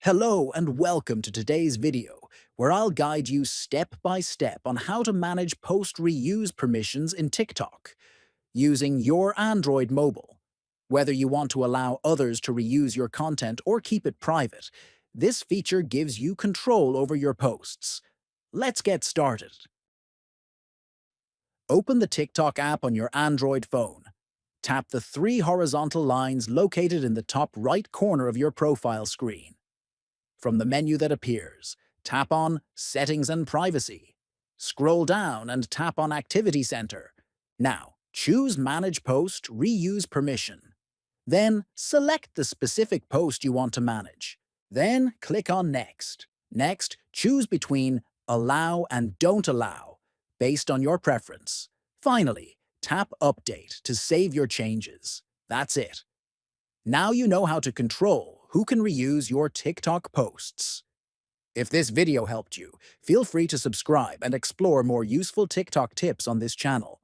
Hello and welcome to today's video, where I'll guide you step by step on how to manage post reuse permissions in TikTok using your Android mobile. Whether you want to allow others to reuse your content or keep it private, this feature gives you control over your posts. Let's get started. Open the TikTok app on your Android phone. Tap the three horizontal lines located in the top right corner of your profile screen. From the menu that appears, tap on Settings and Privacy. Scroll down and tap on Activity Center. Now, choose Manage Post Reuse Permission. Then, select the specific post you want to manage. Then, click on Next. Next, choose between Allow and Don't Allow, based on your preference. Finally, tap Update to save your changes. That's it. Now you know how to control who can reuse your TikTok posts. If this video helped you, feel free to subscribe and explore more useful TikTok tips on this channel.